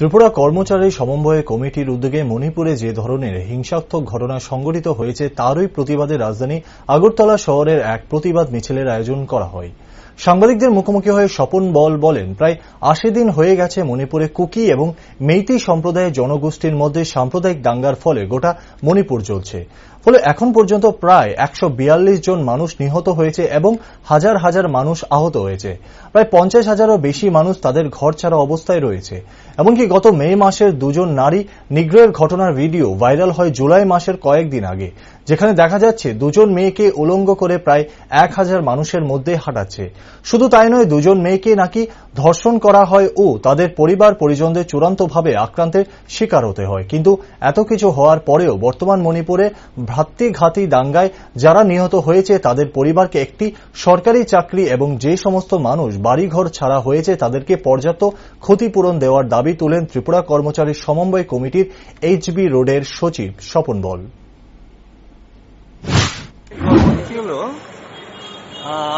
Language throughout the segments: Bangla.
ত্রিপুরা কর্মচারী সমন্বয় কমিটির উদ্যোগে মণিপুরে যে ধরনের হিংসাত্মক ঘটনা সংঘটিত হয়েছে তারই প্রতিবাদে রাজধানী আগরতলা শহরের এক প্রতিবাদ মিছিলের আয়োজন করা হয়। সাংবাদিকদের মুখোমুখি হয়ে স্বপন বল বলেন, প্রায় ৮০ দিন হয়ে গেছে মণিপুরে কুকি এবং মেইতি সম্প্রদায়ের জনগোষ্ঠীর মধ্যে সাম্প্রদায়িক দাঙ্গার ফলে গোটা মণিপুর জ্বলছে। ফলে এখন পর্যন্ত প্রায় ১৪২ জন মানুষ নিহত হয়েছে এবং হাজার হাজার মানুষ আহত হয়েছে। প্রায় ৫০,০০০-এরও বেশি মানুষ তাদের ঘর ছাড়া অবস্থায় রয়েছে। এমনকি গত মে মাসের দুজন নারী নিগ্রহের ঘটনার ভিডিও ভাইরাল হয় জুলাই মাসের কয়েকদিন আগে, যেখানে দেখা যাচ্ছে দুজন মেয়েকে উলঙ্গ করে প্রায় ১,০০০ মানুষের মধ্যে হাঁটাচ্ছে। শুধু তাই নয়, দুজন মেয়েকে নাকি ধর্ষণ করা হয় ও তাদের পরিবার পরিজনদের চূড়ান্তভাবে আক্রান্তের শিকার হতে হয়। কিন্তু এত কিছু হওয়ার পরেও বর্তমান মণিপুরে ভ্রাতৃঘাতী দাঙ্গায় যারা নিহত হয়েছে তাদের পরিবারকে একটি সরকারি চাকরি এবং যে সমস্ত মানুষ বাড়িঘর ছাড়া হয়েছে তাদেরকে পর্যাপ্ত ক্ষতিপূরণ দেওয়ার দাবি তুলেন ত্রিপুরা কর্মচারী সমন্বয় কমিটির এইচবি রোডের সচিব স্বপন বল।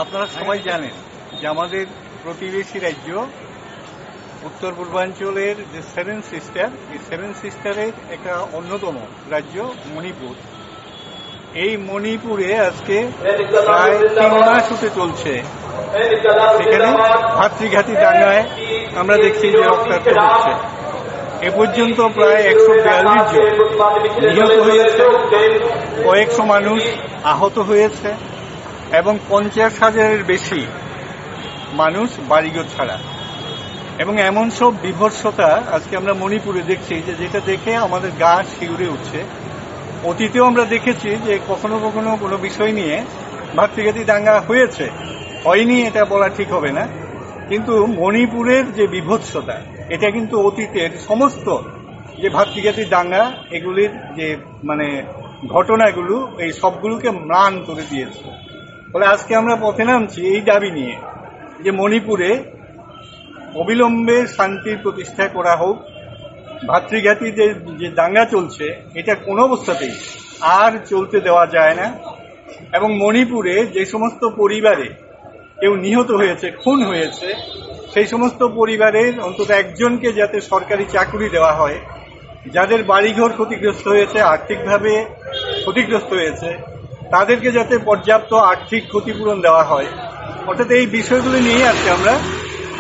আপনারা সবাই জানেন যে আমাদের প্রতিবেশী রাজ্য উত্তর পূর্বাঞ্চলের যে সেভেন সিস্টার, এই সেভেন সিস্টারের একটা অন্যতম রাজ্য মণিপুর। এই মণিপুরে আজকে প্রায় ৩ মাস হতে চলছে, সেখানে ভাতৃঘাতী দাঙ্গায় আমরা দেখছি যে রক্তাক্ত হচ্ছে। এ পর্যন্ত প্রায় ১৪২ জন নিহত হয়েছে, কয়েকশো মানুষ আহত হয়েছে এবং ৫০,০০০-এর বেশি মানুষ বাড়িঘর ছাড়া। এবং এমন সব বিভৎসতা আজকে আমরা মণিপুরে দেখছি যে যেটা দেখে আমাদের গা শিউরে উঠছে। অতীতেও আমরা দেখেছি যে কখনো কখনো কোনো বিষয় নিয়ে ভাতৃঘাতী দাঙ্গা হয়েছে, হয়নি এটা বলা ঠিক হবে না, কিন্তু মণিপুরের যে বিভৎসতা এটা কিন্তু অতীতের সমস্ত যে ভাতৃঘাতী দাঙ্গা এগুলির যে ঘটনাগুলো এই সবগুলোকে ম্লান করে দিয়েছে। ফলে আজকে আমরা পথে নামছি এই দাবি নিয়ে যে মণিপুরে অবিলম্বে শান্তির প্রতিষ্ঠা করা হোক। ভাতৃঘাতী যে দাঙ্গা চলছে এটা কোনো অবস্থাতেই আর চলতে দেওয়া যায় না। এবং মণিপুরে যে সমস্ত পরিবারে কেউ নিহত হয়েছে, খুন হয়েছে, সেই সমস্ত পরিবারের অন্তত একজনকে যাতে সরকারি চাকরি দেওয়া হয়, যাদের বাড়িঘর ক্ষতিগ্রস্ত হয়েছে, আর্থিকভাবে ক্ষতিগ্রস্ত হয়েছে, তাদেরকে যাতে পর্যাপ্ত আর্থিক ক্ষতিপূরণ দেওয়া হয়। অর্থাৎ এই বিষয়গুলি নিয়ে আজকে আমরা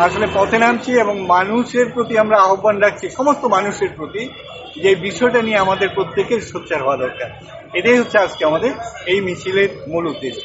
আসলে পথে নামছি এবং মানুষের প্রতি আমরা আহ্বান রাখছি, সমস্ত মানুষের প্রতি, যে বিষয়টা নিয়ে আমাদের প্রত্যেকের সোচ্চার হওয়া দরকার। এটাই হচ্ছে আজকে আমাদের এই মিছিলের মূল উদ্দেশ্য।